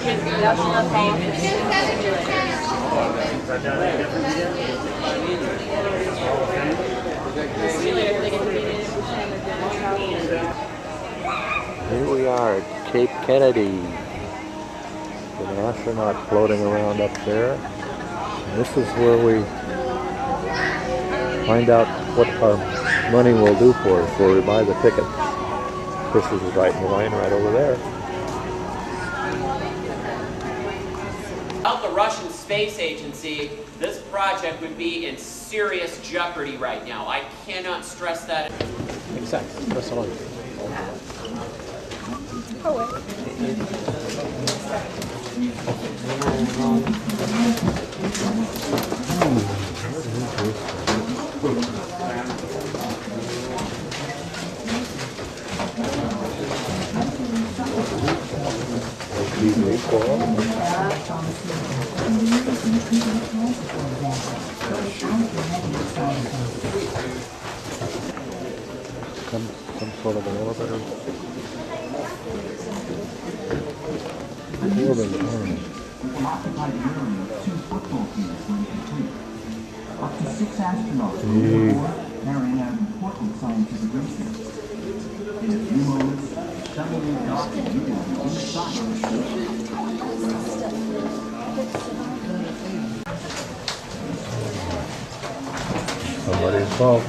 Here we are at Cape Kennedy. An astronaut floating around up there. And this is where we find out what our money will do for us, where we buy the tickets. Chris is right in the line right over there. Without the Russian Space Agency, this project would be in serious jeopardy right now. I cannot stress that. Exactly. Press on. Some sort of an elevator. Up to 6 astronauts will be aboard, carrying out important scientific research. In a few moments, shuttle will dock and begin inside. Somebody's fault.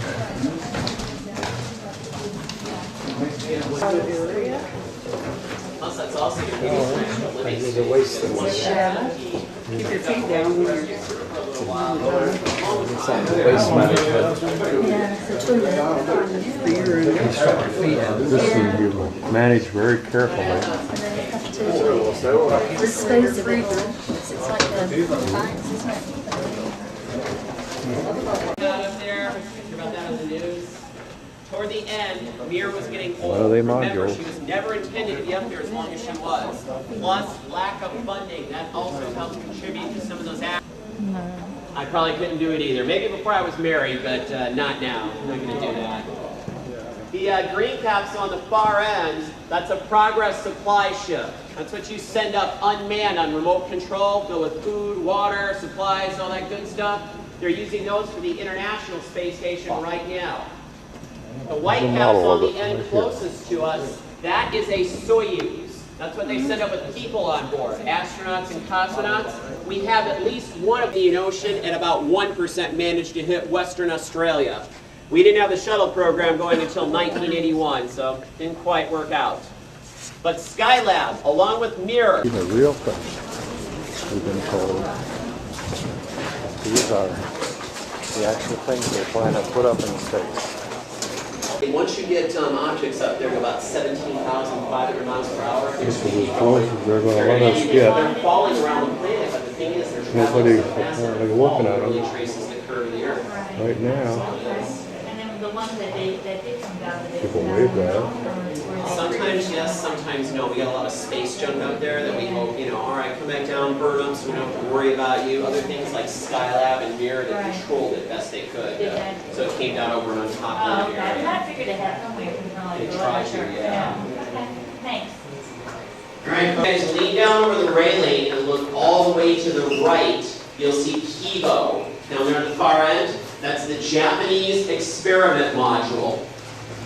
Plus, that's also going to be a living There's a waste thing. Keep your feet down when you're Waste management. This thing you manage very carefully. Dispose of it. It's like a science, isn't it? out up there. Hear about that on the news. Toward the end, Mir was getting old. What are they Remember, modules? she was never intended to be up there as long as she was. Plus, lack of funding. That also helped contribute to some of those acts. No. I probably couldn't do it either. Maybe before I was married, but not now. I'm not going to do that. The green capsule on the far end, that's a Progress supply ship. That's what you send up unmanned on remote control, filled with food, water, supplies, all that good stuff. They're using those for the International Space Station right now. The white capsule on the end closest to us, that is a Soyuz. That's what they send up with people on board, astronauts and cosmonauts. We have at least one of the Indian Ocean, and about 1% managed to hit Western Australia. We didn't have the shuttle program going until 1981, so it didn't quite work out. But Skylab, along with Mir. These are real things, we've been told. These are the actual things they plan to put up in space. Once you get objects up there to about 17,500 miles per hour, This is as close as they're going to let us get. they're falling around the planet, but the thing is, there's Nobody's apparently looking at really them traces the curve of the Earth. right now. And then the ones that did come down today. People wave that. Sometimes yes, sometimes no. We got a lot of space junk out there that we hope, all right, come back down, burn them, so we don't have to worry about you. Other things like Skylab and Mir that controlled it best they could. So it came down over and on top of the area. I figured it had somewhere from They tried to, yeah. Okay, thanks. All right, guys, lean down over the railing and look all the way to the right. You'll see Kibo. Down there at the far end, that's the Japanese experiment module.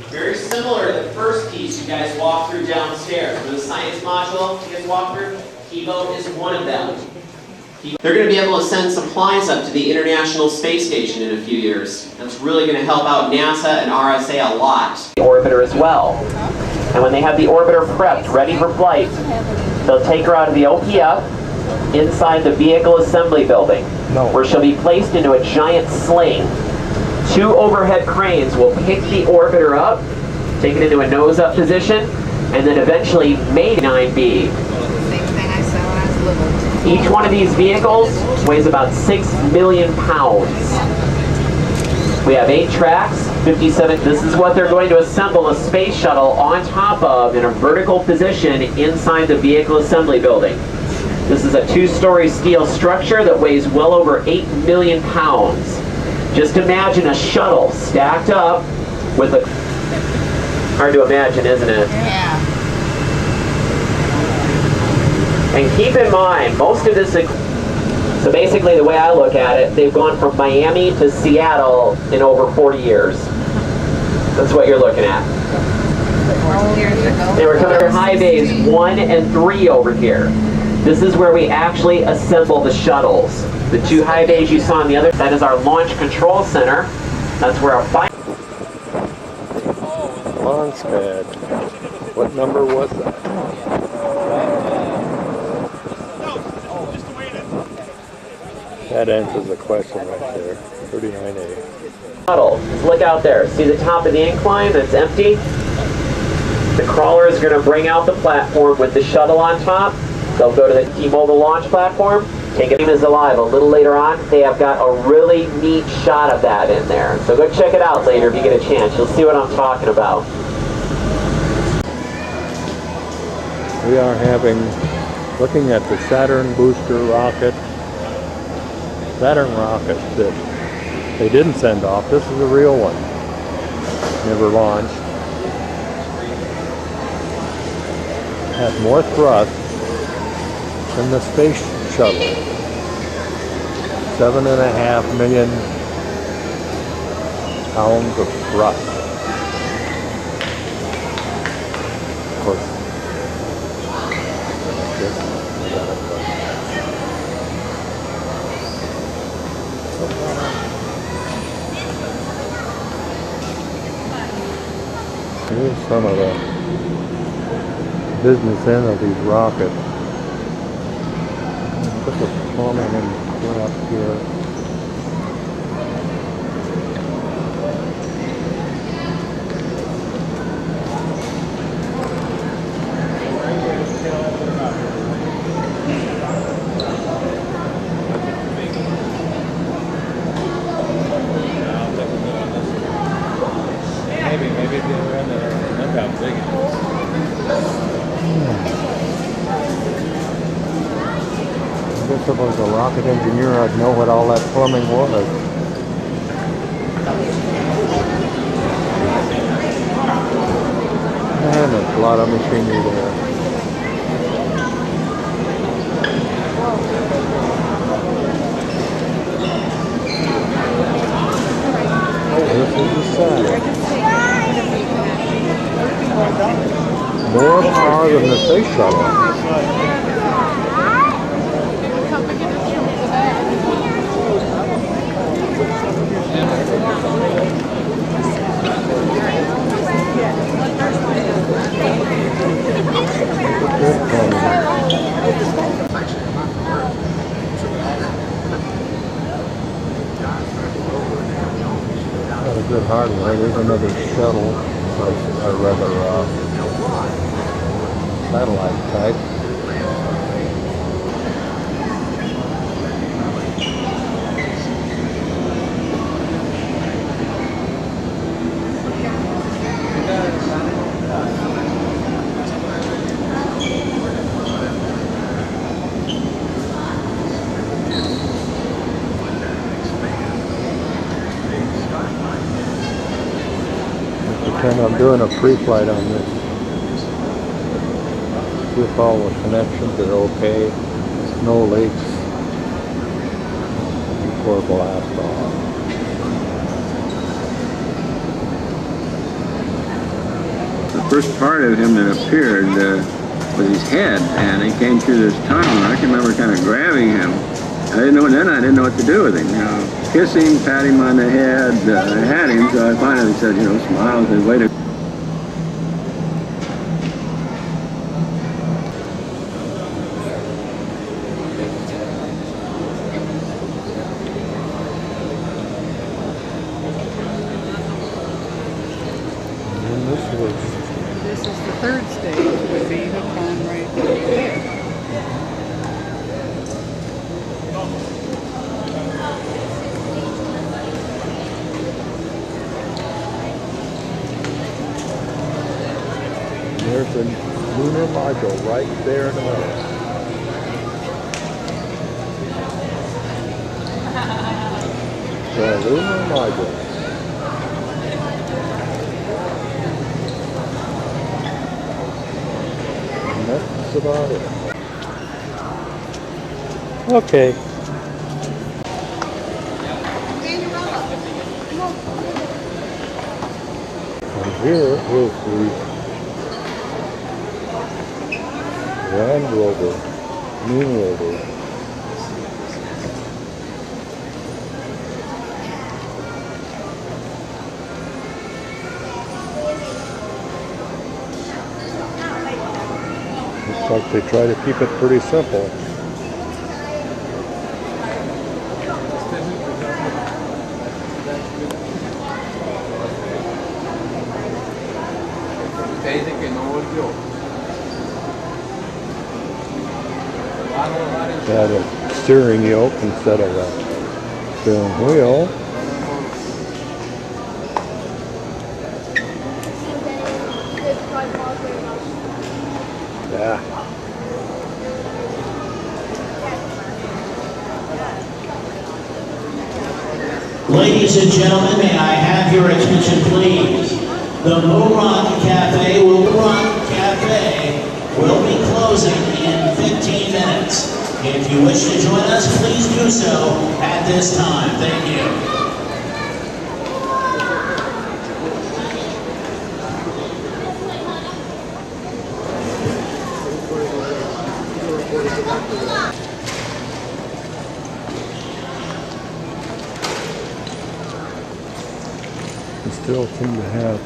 Very similar to the first piece you guys walked through downstairs. For the science module you guys walked through, Kibo is one of them. They're going to be able to send supplies up to the International Space Station in a few years. That's really going to help out NASA and RSA a lot. The orbiter as well. And when they have the orbiter prepped, ready for flight, they'll take her out of the OPF inside the vehicle assembly building, where she'll be placed into a giant sling. 2 overhead cranes will pick the orbiter up, take it into a nose-up position, and then eventually mate 9B. Same thing I saw when I was little. Each one of these vehicles weighs about 6 million pounds. We have 8 tracks, 57. This is what they're going to assemble a space shuttle on top of in a vertical position inside the vehicle assembly building. This is a 2-story steel structure that weighs well over 8 million pounds. Just imagine a shuttle stacked up with a... Hard to imagine, isn't it? Yeah. And keep in mind, most of this, so basically the way I look at it, they've gone from Miami to Seattle in over 40 years. That's what you're looking at. Years ago. They were coming to high bays 1 and 3 over here. This is where we actually assemble the shuttles. The 2 high bays you saw on the other, that is our launch control center. That's where our flight. Launch pad. What number was that? That answers the question right there. 39A. Shuttle. Just look out there. See the top of the incline that's empty? The crawler is going to bring out the platform with the shuttle on top. They'll go to the T-Mobile launch platform. Take it is alive. A little later on, they have got a really neat shot of that in there. So go check it out later if you get a chance. You'll see what I'm talking about. We are looking at the Saturn booster rocket. Saturn rocket that they didn't send off. This is a real one. Never launched. Had more thrust than the space shuttle. 7.5 million pounds of thrust. Of course, here's some of the business end of these rockets. Put the plumbing in up here. Maybe if they were in there, look how big it is. I guess if I was a rocket engineer, I'd know what all that plumbing was. And there's a lot of machinery there. This is the Saturn. More power than the space shuttle. Not a good hardware. There's another shuttle, or rather satellite type. Pretend I'm doing a pre-flight on this. See if all the connections are okay. No leaks before blast off. The first part of him that appeared was his head, and he came through this tunnel, and I can remember kind of grabbing him. I didn't know what to do with him. Kiss him, pat him on the head, I had him, so I finally said, smile and said, wait a minute. This is the third stage, would be hooked on right there. There's a lunar module right there in the middle. The lunar module. And that's about it. Okay. And here is the Land Rover, Moon Rover. Looks like they try to keep it pretty simple. Got a steering yoke instead of a steering wheel. Yeah. Ladies and gentlemen, may I have your attention, please? The Moron Cafe will be closing in 15 minutes. If you wish to join us, please do so at this time. Thank you. We still seem to have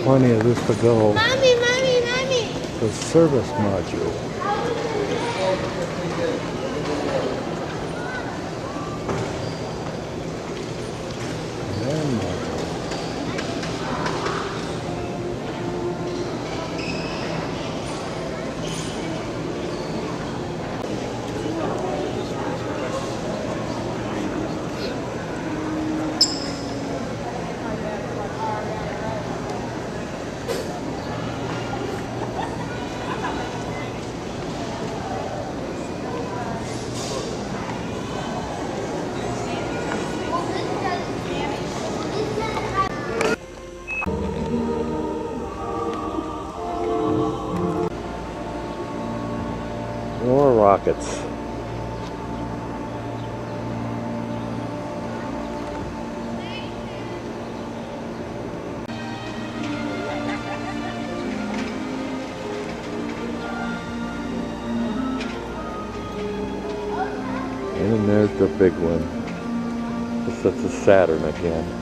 plenty of this to go. Mommy. The service module. More rockets. And then there's the big one. That's a Saturn again.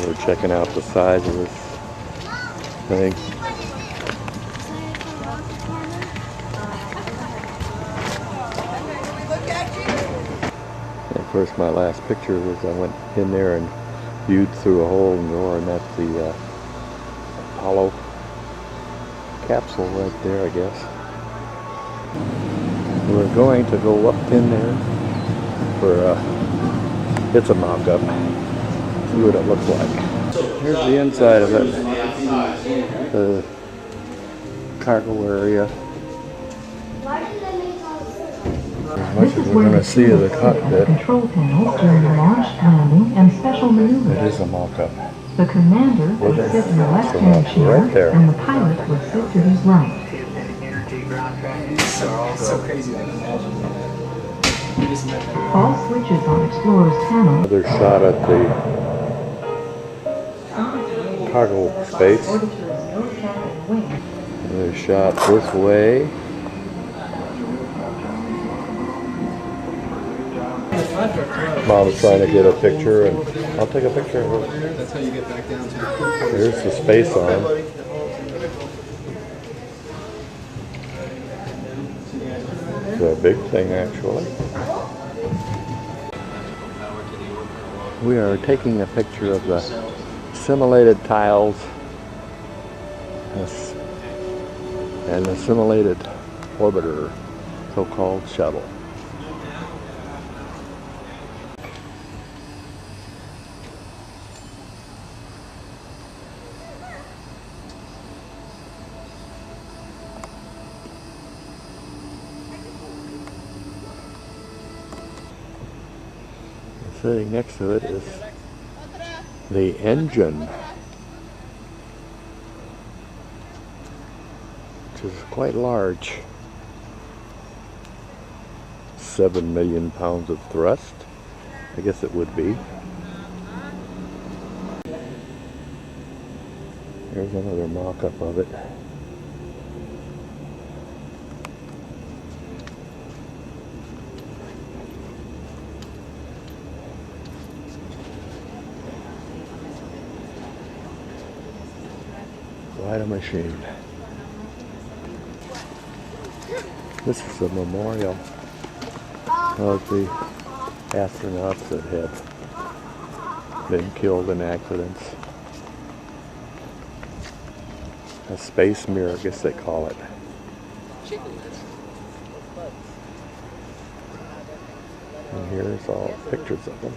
We're checking out the size of this thing. And of course, my last picture was I went in there and viewed through a hole in the door, and that's the Apollo capsule right there, I guess. We're going to go up in there for it's a mock-up. See what it looks like. Here's the inside of it. The cargo area. As much as we're going to see of the cockpit, control panels during launch, landing, and special maneuvers. it is a mock-up. The commander would sit in the left-hand chair, right there. and the pilot would sit to his right. So crazy, I can imagine. All switches on Explorer's panel. Another shot at the cargo space. Another shot this way. Mom's trying to get a picture, and I'll take a picture of her. That's how you get back down to the pool. There's the space arm. It's a big thing, actually. We are taking a picture of the simulated tiles and the simulated orbiter, so-called shuttle. sitting next to it is the engine, which is quite large. 7 million pounds of thrust. I guess it would be. Here's another mock-up of it. Quite a machine. This is a memorial of the astronauts that have been killed in accidents. A space mirror, I guess they call it. And here's all pictures of them.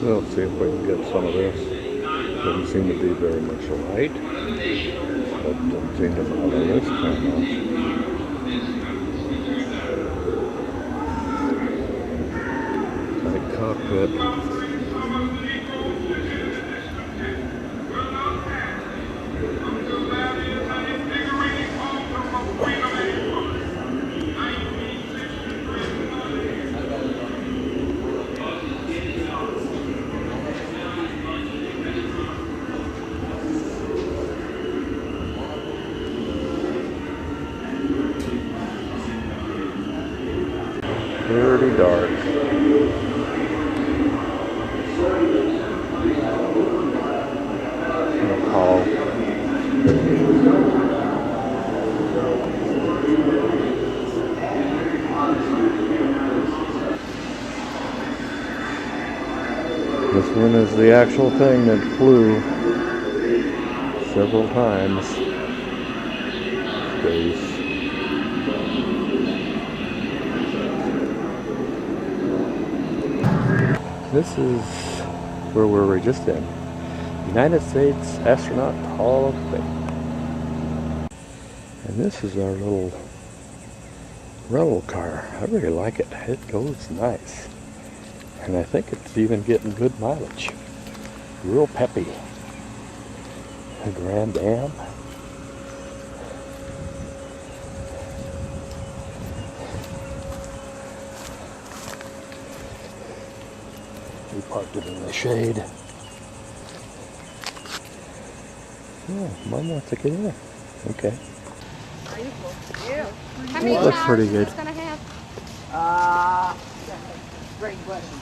We'll see if we can get some of this. Doesn't seem to be very much light, but doesn't seem to bother this camera. Tight cockpit. Pretty dark. Call. This one is the actual thing that flew several times. Space. This is where we were just in. United States Astronaut Hall of Fame. And this is our little rental car. I really like it. It goes nice. And I think it's even getting good mileage. Real peppy. A Grand Am. We parked it in the shade. Oh, Mom wants to get in. Okay. Yeah. How many Looks tires pretty is good. this gonna have? Great question.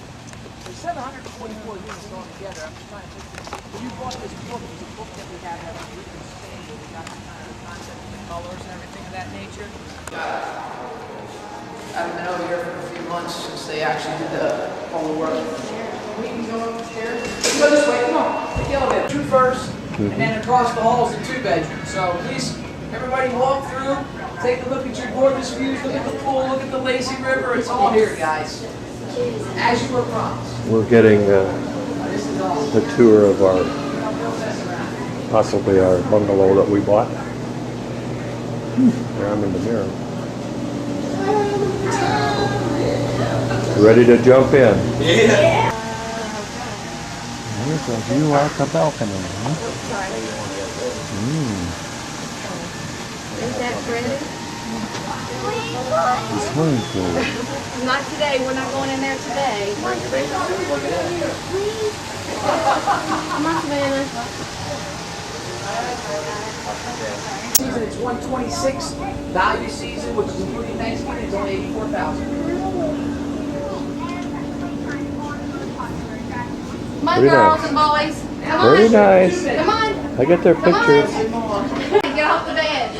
There's 744 units going together. I'm just trying to think. When you bought this book, it was a book that we had that was written in Spain. We got the kind of concept and the colors and everything of that nature. I haven't been over here for a few months since they actually did all the work. We can go upstairs. Go this way, come on. Take the elevator. Two first, and then across the hall is the 2-bedroom. So please, everybody walk through, take a look at your gorgeous views, look at the pool, look at the lazy river. It's all here, guys. As you were promised. We're getting a tour of our, possibly our bungalow that we bought. There, I'm in the mirror. Ready to jump in? Yeah. There's a view out the balcony. Is that ready? The swimming pool. Not today. We're not going in there today. Come on, Savannah. Season, it's 126. Value season, which is including Thanksgiving, is only 84,000. Come on, Very girls nice. and boys. Come on. Very nice. Come on. I got their Come on. pictures. Get off the bed.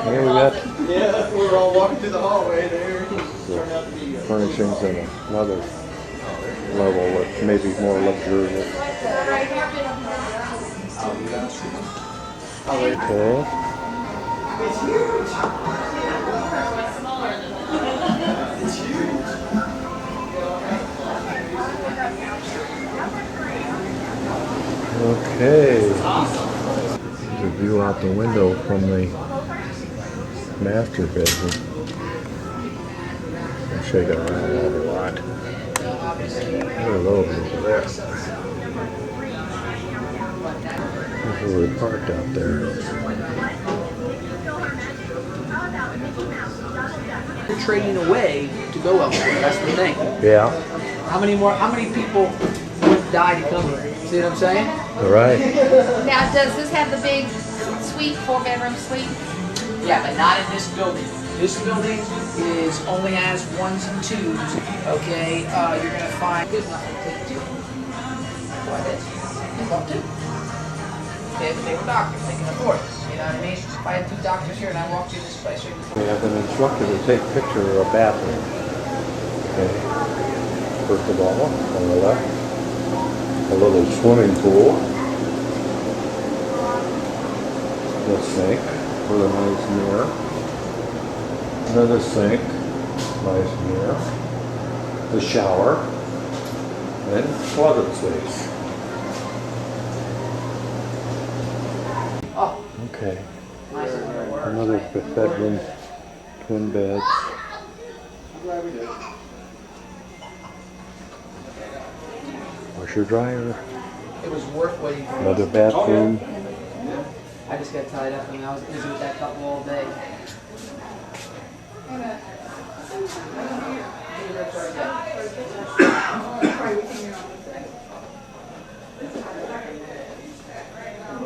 Here we got Yeah, we were all walking through the hallway there. the furnishings in another level that's maybe more luxurious. Okay. It's huge. It's huge. Okay. There's a view out the window from the master bedroom. I'll shake it around a lot. Look at those over there. That's where we parked out there. You're trading away to go elsewhere. That's the thing. Yeah. How many people would die to come here? See what I'm saying? All right. Now, does this have the big suite, 4-bedroom suite? Yeah, but not in this building. This building is only has 1s and 2s. Okay, you're gonna find good enough to take 2. Why this? You want 2? If they were doctors, they can afford it. You know what I mean? If I had 2 doctors here and I walked you this place, you We have been instructed to take a picture of a bathroom. Okay. First of all, on the left, a little swimming pool. The sink with a nice mirror. Another sink, nice mirror. The shower. And closet space. Oh, Okay. nice. Another bedroom, twin beds. Washer dryer. It was worth waiting for. Another bathroom. I just got tied up and I was busy with that couple all day.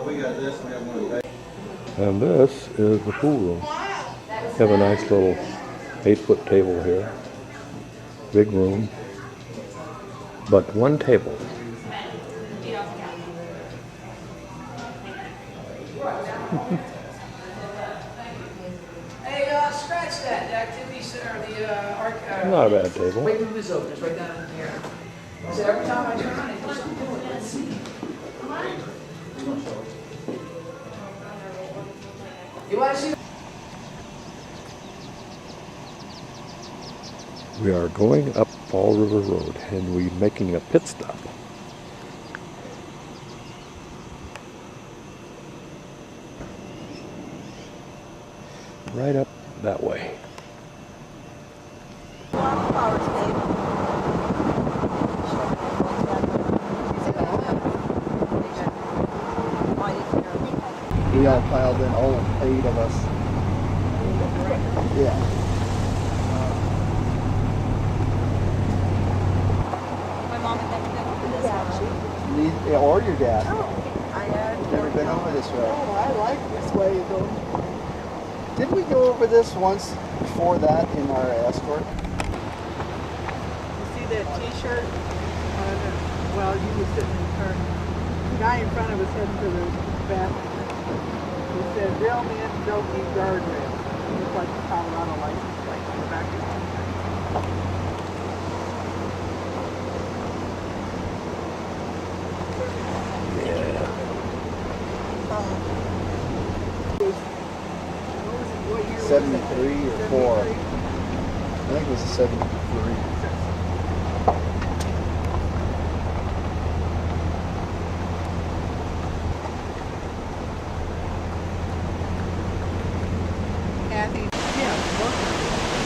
We got this, we have one back. And this is the pool room. Have a nice little 8-foot table here. Big room. But one table. Hey, scratch that. The activity center, the Not a bad table. wait, move this over. It's right down in here. So every time I turn on it, just do it. Let's see. You want to see? We are going up Fall River Road and we're making a pit stop. Right up that way. We all piled in, all 8 of us. Yeah. My mom and dad never did this actually. Or your dad. Oh, I Never been over this way. Oh, I like this way you go. Didn't we go over this once before that in our escort? You see that T-shirt? Well, you were sitting in the car. The guy in front of us heading to the bathroom. He said, real men don't need guardrails. It looks like the Colorado license plate on the back of it. Yeah. What year was it? 73 or 4. 73? I think it was a 73. Kathy. Yeah,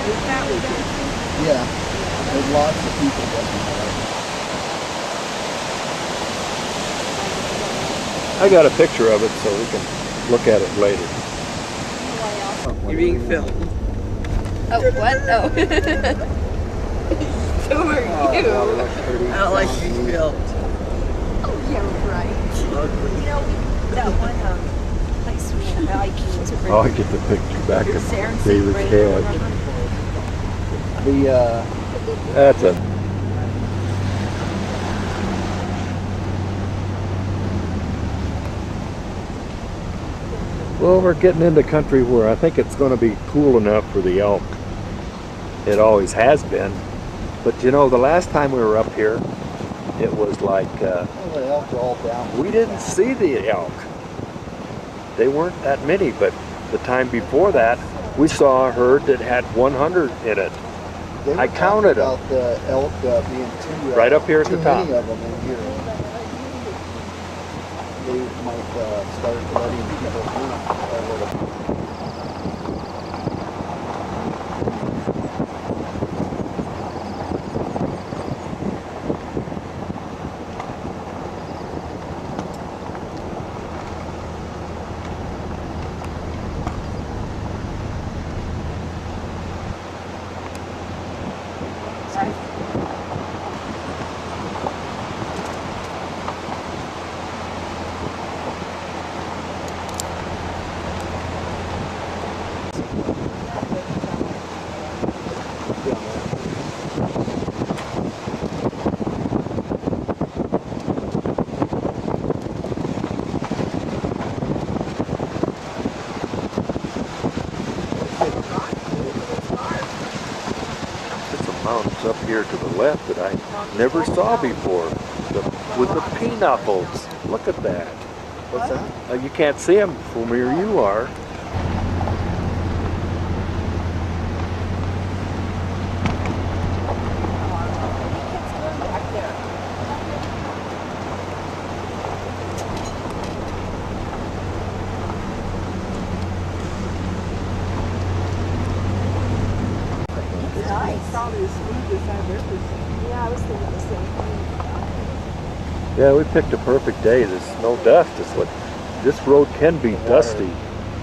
is that what that Yeah. There's lots of people doesn't I got a picture of it so we can look at it later. You're being filmed. Oh, what? Oh. So are you. I don't like being filmed. Oh, yeah, right. You know, that one place we had hiking was a I'll get the picture back of David Cad. That's it. Well, we're getting into country where I think it's going to be cool enough for the elk. It always has been. But you know, the last time we were up here, it was like the elk are all down. we didn't see the elk. They weren't that many, but the time before that, we saw a herd that had 100 in it. They were I counted talking them. about the elk being too Right up here at too the top. many of them in here. might start letting people through. Mountains up here to the left that I never saw before, with the pineapples. Look at that. What's that? You can't see them from where you are. Probably the smoothest I've ever seen. Yeah, I was thinking the same thing. Yeah, we picked a perfect day. There's no dust. It's like, this road can be dusty.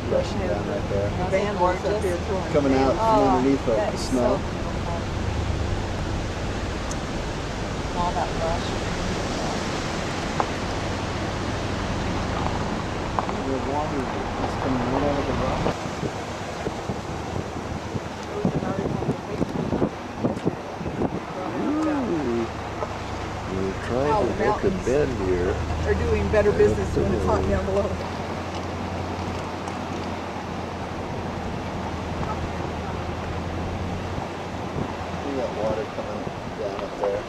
Rushing down right there. Vandals up here touring. Coming out from underneath the that is snow. so beautiful. All that brush. The water is coming right out of the rock. We're trying to make a bend here. They're doing better business when it's hot down below. We got water coming down up there.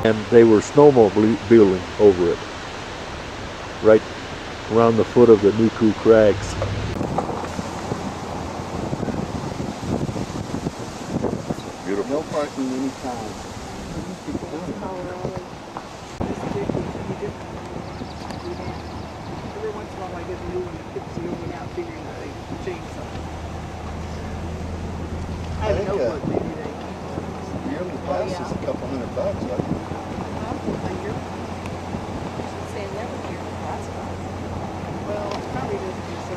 And they were snowmobiling over it, right around the foot of the Nuku Crags. Beautiful. No parking anytime. Every once in a while I get a new one that keeps moving out figuring that they changed something. I have a notebook, maybe they Yearly pass is a couple $100, right? Say never hear the last one. Well, it probably doesn't do so.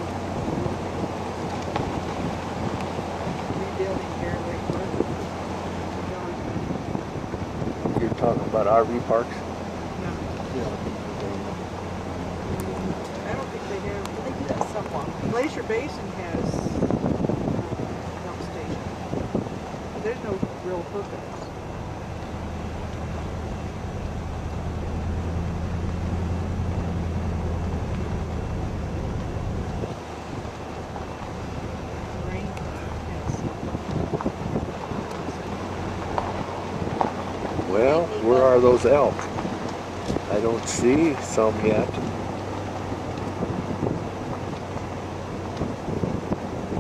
Rebuilding here, like You're talking about RV parks? no. I don't think they have. They do that somewhat. Glacier Basin has dump station. But there's no real hook in it. Rain, yes. Well, where are those elk? I don't see some yet.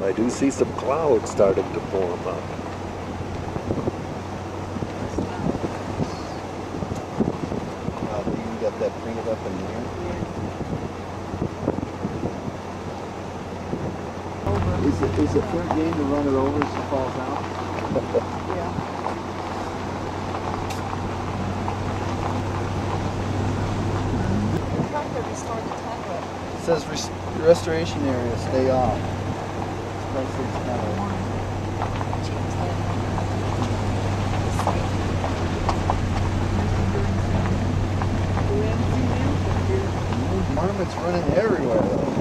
I do see some clouds starting to form up. You got that printed up in there. Is it fair game to run it over as it falls out? Yeah. They're trying to restore the template. It says restoration area, stay off. Marmots running everywhere though.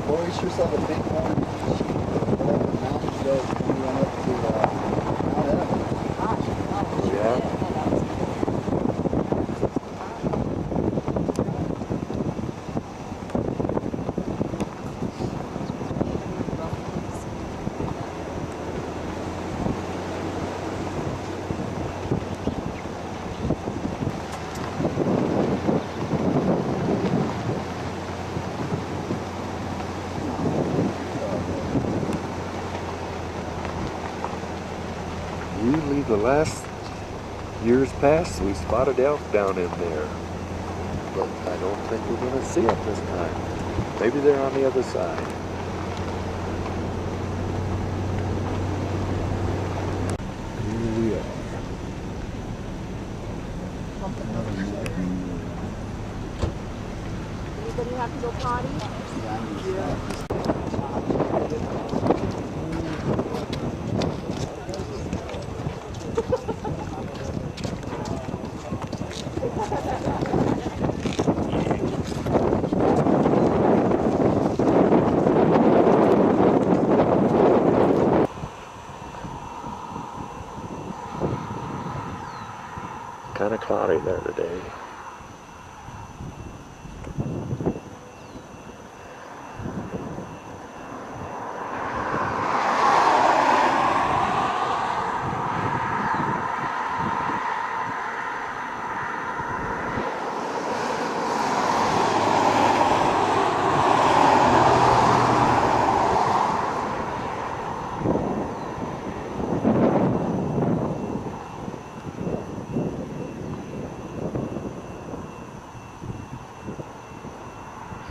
Boy, you sure saw the big horn sheep over the mountains road when we went up to Mount Everest. Yeah. the last years past we spotted elk down in there, but I don't think we're going to see them this time. Maybe they're on the other side. Here we are. Anybody have to go potty? Kind of cloudy there today.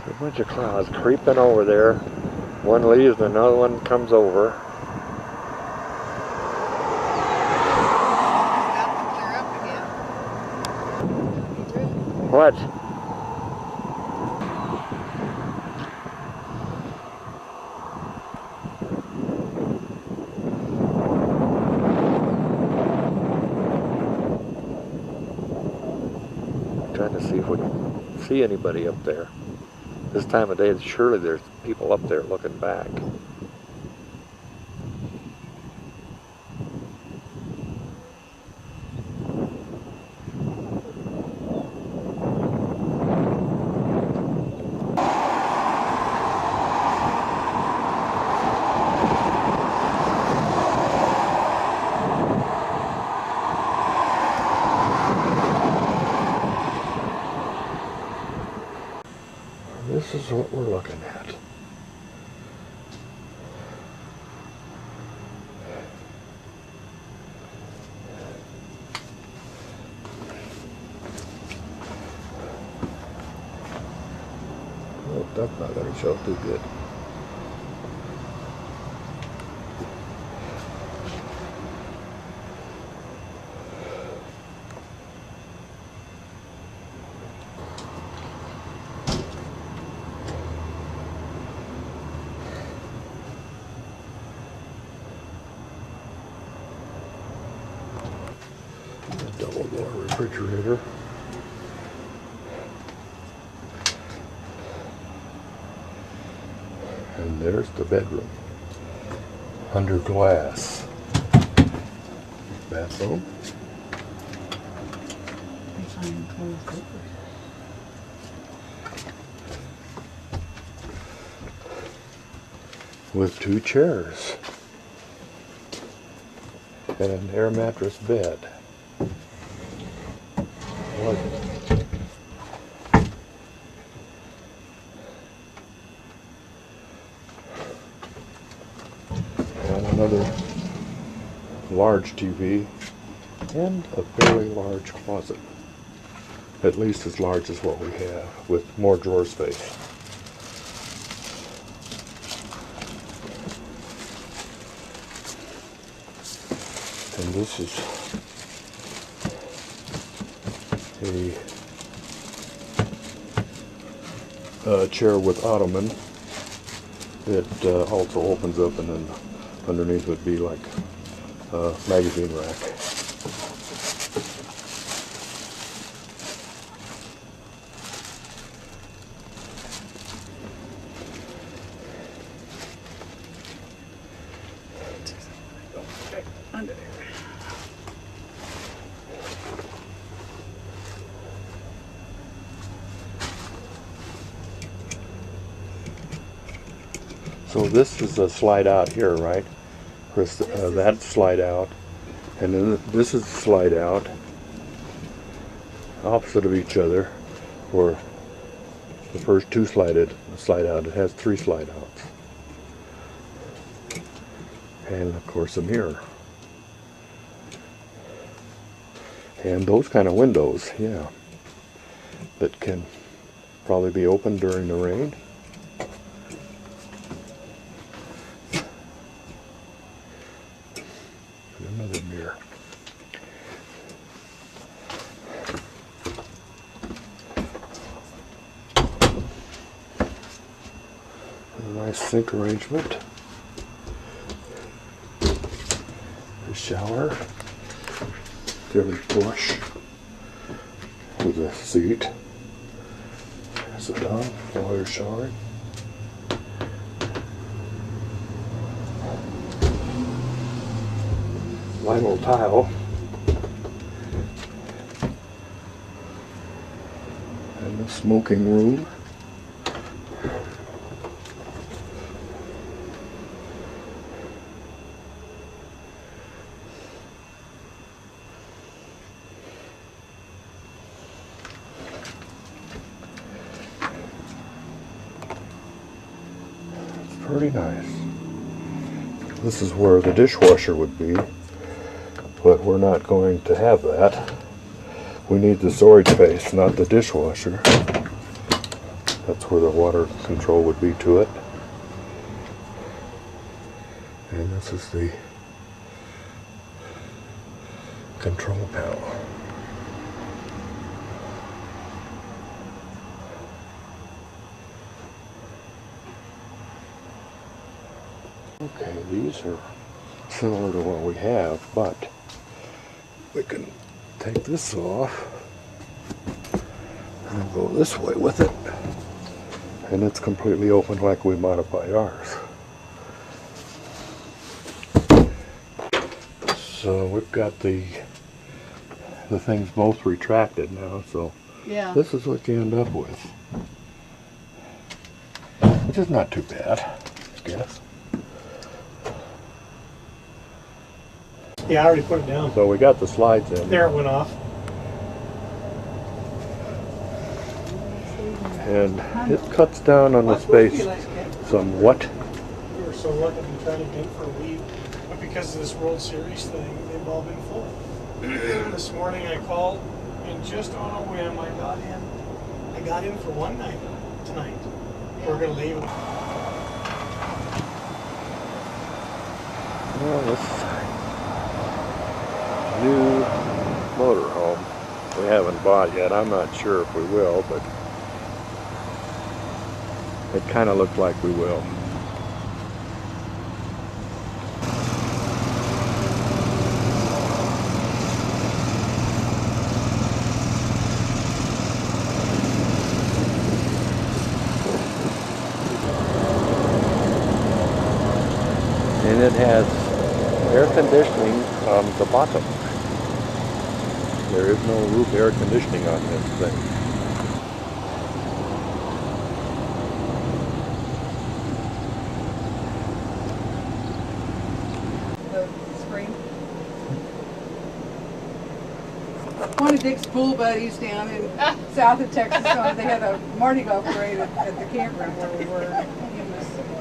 A bunch of clouds creeping over there. One leaves and another one comes over. What? Trying to see if we can see anybody up there. This time of day, surely there's people up there looking back. This is what we're looking at. Oh, that's not going to show too good. Double door refrigerator. And there's the bedroom. Under glass. Bathroom. With 2 chairs. And an air mattress bed. And another large TV and a fairly large closet, at least as large as what we have, with more drawer space. And this is a chair with ottoman. It also opens up, and then underneath would be like a magazine rack. Under there. So this is a slide out here, right? Chris, that slide out, and then this is a slide out, opposite of each other. For the first 2 slide out, it has 3 slide outs, and of course a mirror. And those kind of windows, yeah, that can probably be opened during the rain. Another mirror. A nice sink arrangement. The shower. Fairly flush with a seat. Sit down while you're showering. Vinyl tile. And the smoking room. Pretty nice. This is where the dishwasher would be, but we're not going to have that. We need the storage space, not the dishwasher. That's where the water control would be to it. And this is the control panel. Okay, these are similar to what we have, but we can take this off and go this way with it, and it's completely open like we modified ours. So we've got the things both retracted now, so Yeah. this is what you end up with, which is not too bad, I guess. Yeah, I already put it down. So we got the slides in. There it went off. And it cuts down on the space somewhat. We were so lucky to try to get for a week, but because of this World Series thing, they've all been full. This morning I called, and just on a whim I got in. I got in for one night tonight. We're gonna leave. Well, this new motorhome we haven't bought yet. I'm not sure if we will, but it kind of looked like we will. And it has air conditioning on the bottom. There is no roof air conditioning on this thing. The screen. One of Dick's pool buddies down in south of Texas, they had a Mardi Gras parade at the campground where we were.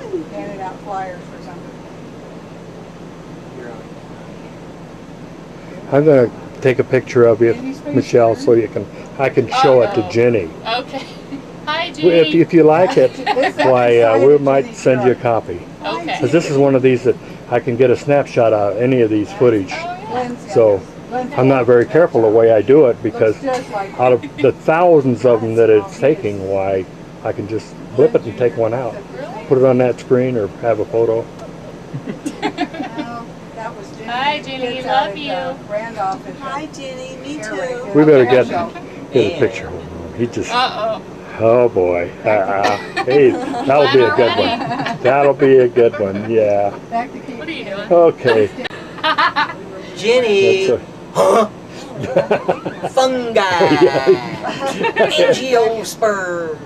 He was handing out flyers or something. I'm going to take a picture of you, Michelle, so I can show it to Jenny. Okay. Hi, Judy. If you like it, why we might send you a copy. Okay. Because this is one of these that I can get a snapshot of any of these footage. So I'm not very careful the way I do it, because out of the thousands of them that it's taking, why I can just blip it and take one out. Put it on that screen or have a photo. Hi, Jenny. Love you. Hi, Jenny. Me too. We better get a picture. He just. Oh boy. Hey, that'll be a good one. That'll be a good one. Yeah. What are you doing? Okay. Jenny. Huh? Fungi. Angiosperm.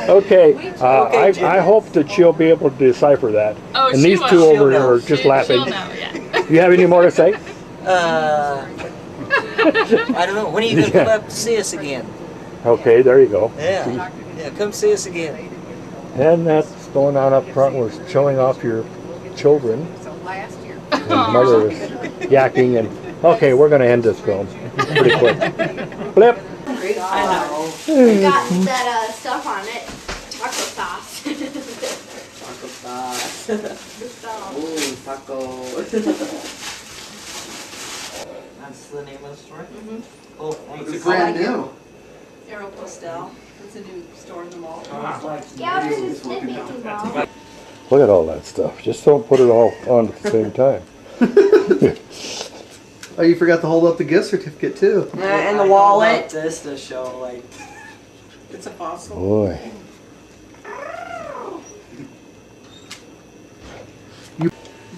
Okay, I hope that she'll be able to decipher that. Oh, and she these will. two over She'll here know. are just She'll laughing. know, yeah. You have any more to say? I don't know. When are you going to come up to see us again? Okay, there you go. Yeah. Yeah, come see us again. And that's going on up front. We're showing off your children. So last year. And Mother is yakking and okay, we're gonna end this film pretty quick. Flip. I know. I got that stuff on it. Taco sauce. Taco sauce. Ooh, taco. That's the name of the store? Mm-hmm. Oh, thanks. It's brand new. Aeropostale. It's a new store in the mall. Yeah, it's just Mickey Mouse. Look at all that stuff. Just don't put it all on at the same time. Oh, you forgot to hold up the gift certificate too. And the wallet. This to show like it's a fossil. Boy.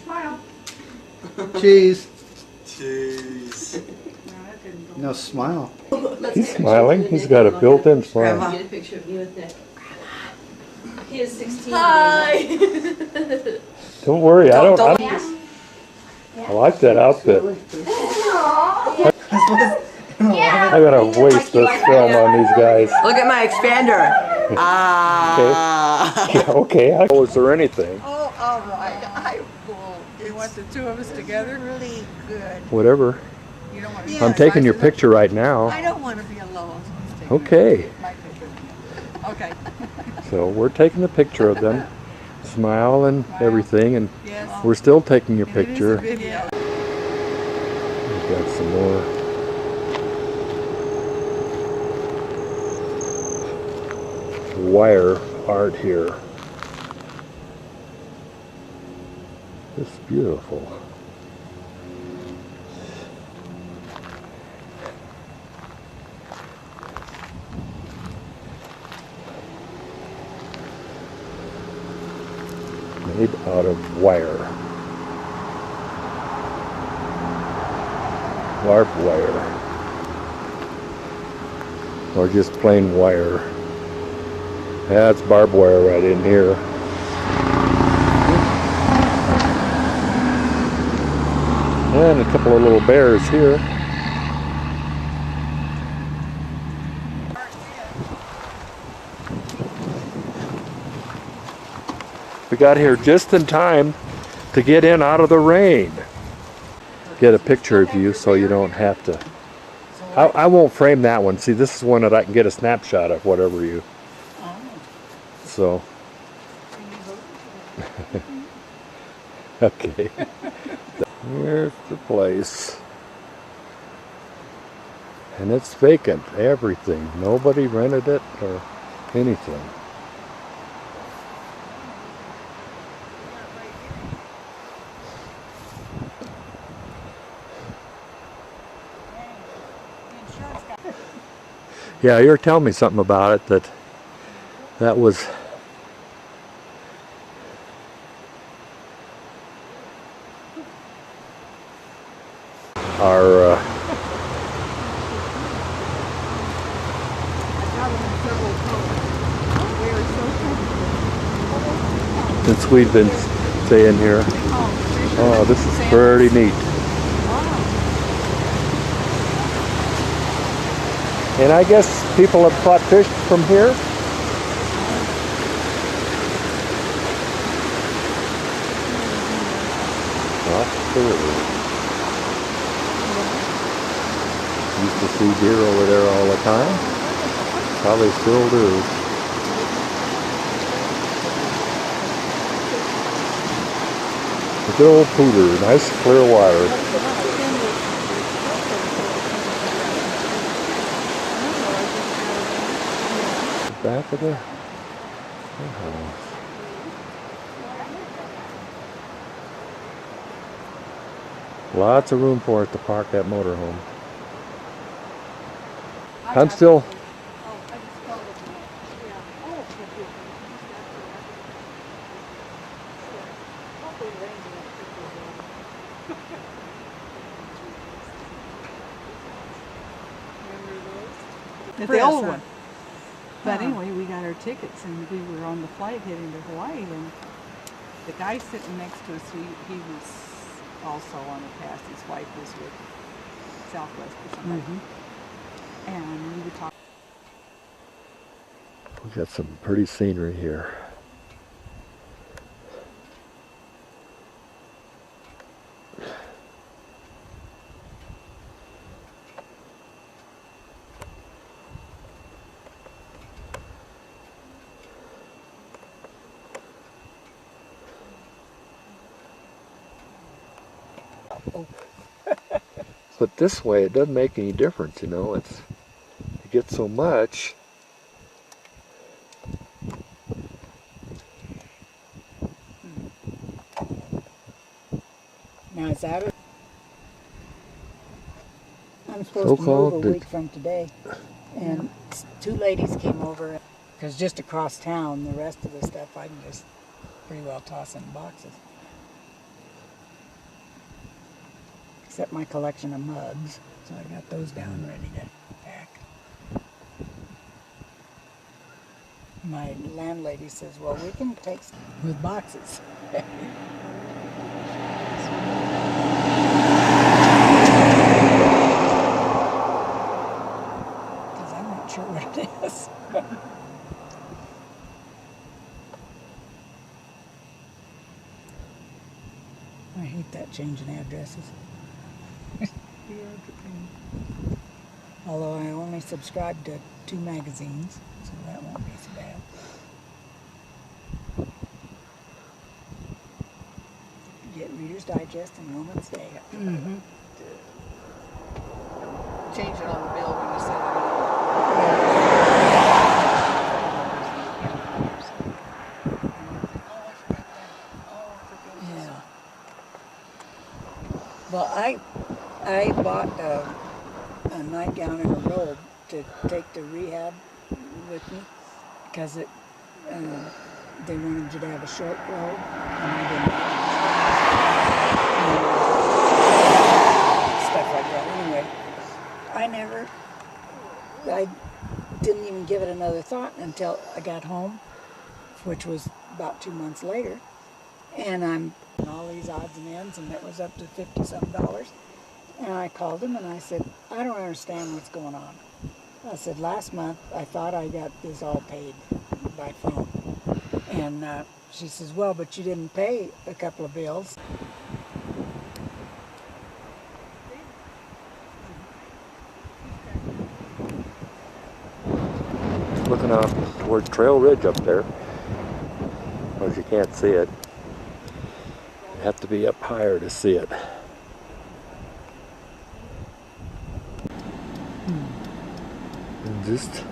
Smile. Cheese. Cheese. No, smile. He's smiling. He's got a built-in smile. Get a picture of me with Nick. He is 16. Hi. Don't worry, I like that outfit. I gotta waste this film on these guys. Look at my expander. Okay. Okay. Is there anything? Oh, all right. I will. You want the two of us together? Really good. Whatever. You don't want to. I'm taking your picture right now. I don't want to be alone. Okay. My picture. Okay. So we're taking the picture of them, smile and everything, and Yes. we're still taking your And it is a picture. video. We've got some more. Wire art here. It's beautiful. Made out of wire. Barbed wire. Or just plain wire. That's barbed wire right in here. And a couple of little bears here. We got here just in time to get in out of the rain. Get a picture of you so you don't have to. I won't frame that one. See, this is one that I can get a snapshot of whatever you. So. Okay. Here's the place. And it's vacant, everything. Nobody rented it or anything. Yeah, you were telling me something about it, that was our since we've been staying here. Oh, this is pretty neat. And I guess people have caught fish from here. Absolutely. Used to see deer over there all the time. Probably still do. A good old pooter, nice clear water. Back of the house. Lots of room for it to park that motorhome. I'm still. The old one. But anyway, we got our tickets and we were on the flight heading to Hawaii, and the guy sitting next to us, he was also on a pass. His wife was with Southwest or something. And we were talking. We got some pretty scenery here. But this way, it doesn't make any difference, you know. You get so much. Now is that it? I'm supposed to move a week from today, and 2 ladies came over, because just across town, the rest of the stuff I can just pretty well toss in boxes. Except my collection of mugs, so I got those down ready to pack. My landlady says, well, we can take some with boxes. Because I'm not sure what it is. I hate that changing addresses. Although I only subscribe to 2 magazines, so that won't be so bad. Get Reader's Digest and Woman's Day. Change it on the bill when you send it. Yeah. Well, I bought a nightgown and a robe to take to rehab with me because they wanted you to have a short robe, and I didn't. Stuff like that. Anyway, I didn't even give it another thought until I got home, which was about 2 months later, and I'm all these odds and ends, and it was up to $50-some. And I called him and I said, I don't understand what's going on. I said, last month I thought I got this all paid by phone. And she says, well, but you didn't pay a couple of bills. Looking off toward Trail Ridge up there. Of course, you can't see it. You have to be up higher to see it. And just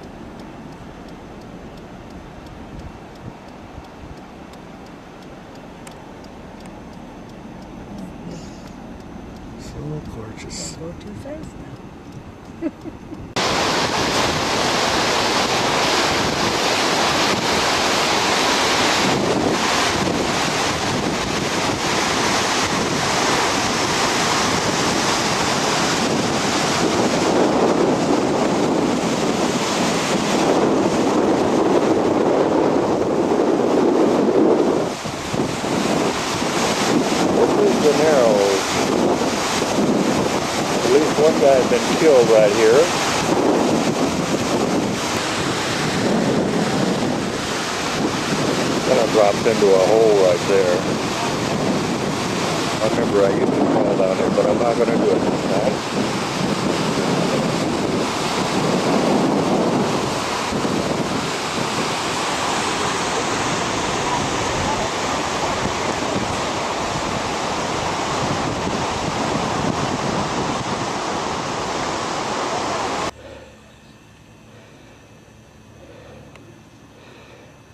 so gorgeous. Don't go too fast now. One guy had been killed right here. Kind of drops into a hole right there. I remember I used to fall down there, but I'm not going to do it this time.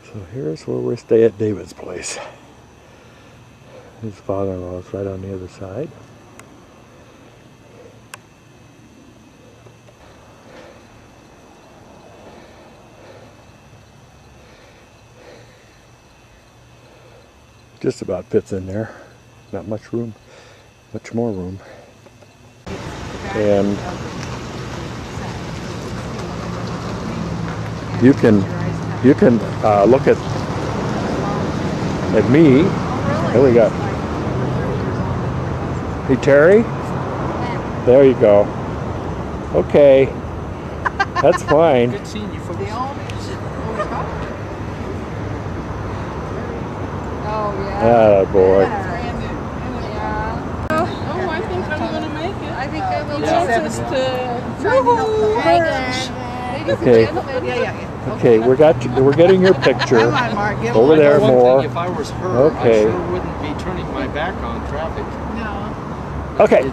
So here's where we stay at David's place. His father-in-law's right on the other side. Just about fits in there. Not much room, much more room. And you can look at me. Here we go. Hey Terry, there you go. Okay, that's fine. Good seeing you folks. Oh, yeah. Ah, boy. Yeah. Oh, I think I'm going to make it. I think I will too. Okay. Okay, we're getting your picture. Come on, Mark, get over there One more. thing, if I was her, Okay. I sure wouldn't be turning my back on traffic. No. Okay.